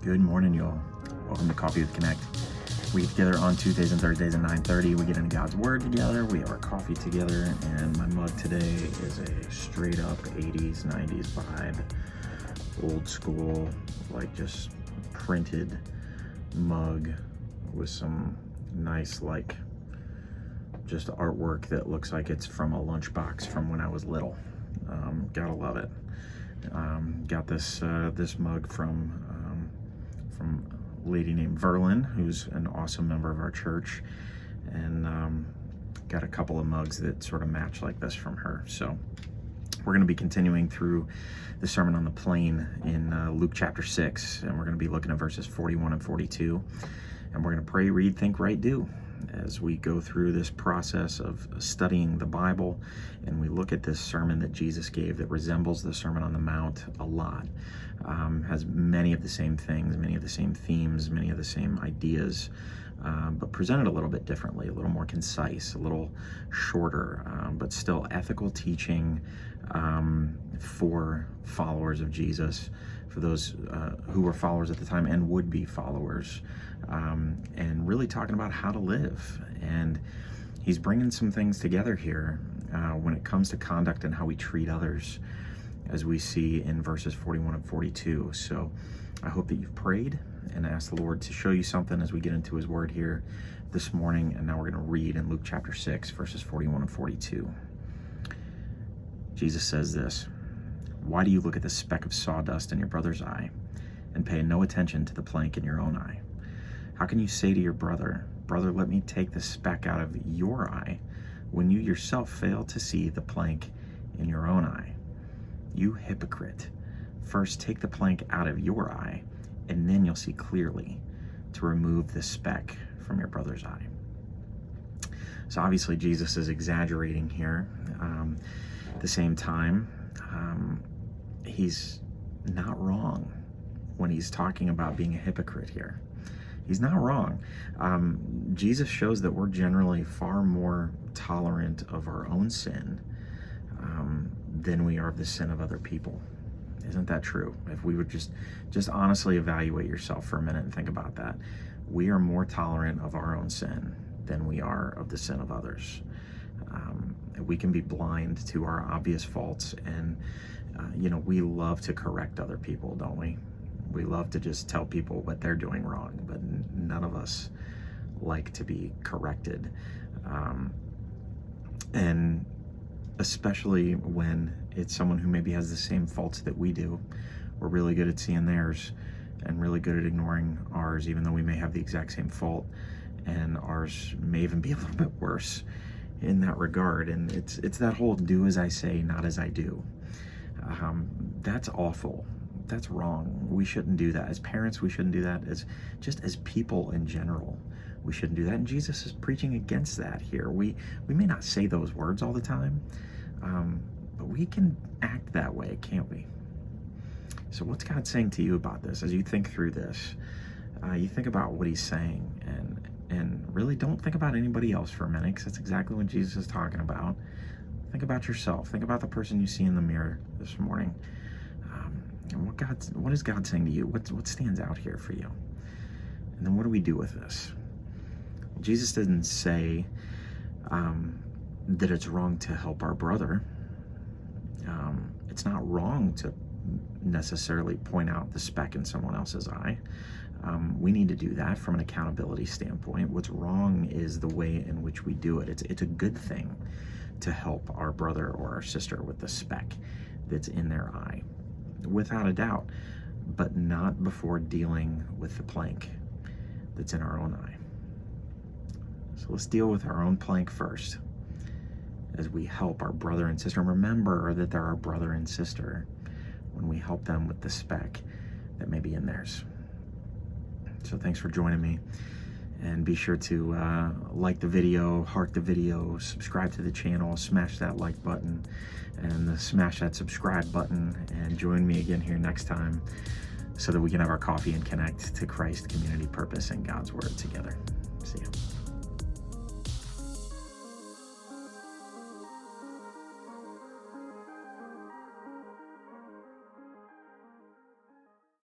Good morning, y'all. Welcome to Coffee with Connect. We get together on Tuesdays and Thursdays at 9:30. We get into God's Word together. We have our coffee together. And my mug today is a straight up 80s, 90s vibe. Old school, like just printed mug with some nice, like, just artwork that looks like it's from a lunchbox from when I was little. Gotta love it. Got this mug from a lady named Verlin, who's an awesome member of our church, and got a couple of mugs that sort of match like this from her. So we're going to be continuing through the Sermon on the Plain in Luke chapter 6, and we're going to be looking at verses 41 and 42, and we're going to pray, read, think, write, do as we go through this process of studying the Bible, and we look at this sermon that Jesus gave that resembles the Sermon on the Mount a lot. Has many of the same things, many of the same themes, many of the same ideas, but presented a little bit differently, a little more concise, a little shorter, but still ethical teaching for followers of Jesus, for those who were followers at the time and would be followers, and really talking about how to live. And he's bringing some things together here when it comes to conduct and how we treat others, as we see in verses 41 and 42. So I hope that you've prayed and asked the Lord to show you something as we get into his word here this morning. And now we're going to read in Luke chapter 6, verses 41 and 42. Jesus says this: "Why do you look at the speck of sawdust in your brother's eye and pay no attention to the plank in your own eye? How can you say to your brother, 'Brother, let me take the speck out of your eye,' when you yourself fail to see the plank in your own eye? You hypocrite, first take the plank out of your eye, and then you'll see clearly to remove the speck from your brother's eye." So obviously Jesus is exaggerating here. At the same time, he's not wrong when he's talking about being a hypocrite here. He's not wrong. Jesus shows that we're generally far more tolerant of our own sin than we are of the sin of other people. Isn't that true? If we would just honestly evaluate yourself for a minute and think about that. We are more tolerant of our own sin than we are of the sin of others. We can be blind to our obvious faults, and we love to correct other people, don't we? We love to just tell people what they're doing wrong, but none of us like to be corrected. And especially when it's someone who maybe has the same faults that we do. We're really good at seeing theirs and really good at ignoring ours, even though we may have the exact same fault, and ours may even be a little bit worse in that regard. And it's that whole do as I say, not as I do. That's awful. That's wrong. We shouldn't do that. As parents, we shouldn't do that. As people in general, we shouldn't do that. And Jesus is preaching against that here. We may not say those words all the time, but we can act that way, can't we? So what's God saying to you about this? As you think through this, you think about what he's saying, and really don't think about anybody else for a minute, because that's exactly what Jesus is talking about. Think about yourself. Think about the person you see in the mirror this morning. And what is God saying to you? What stands out here for you? And then what do we do with this? Jesus didn't say that it's wrong to help our brother. It's not wrong to necessarily point out the speck in someone else's eye. We need to do that from an accountability standpoint. What's wrong is the way in which we do it. It's a good thing to help our brother or our sister with the speck that's in their eye, without a doubt, but not before dealing with the plank that's in our own eye. So let's deal with our own plank first as we help our brother and sister. And remember that they're our brother and sister when we help them with the speck that may be in theirs. So thanks for joining me, and be sure to like the video, heart the video, subscribe to the channel, smash that like button, and smash that subscribe button, and join me again here next time so that we can have our coffee and connect to Christ, community, purpose, and God's word together. See ya.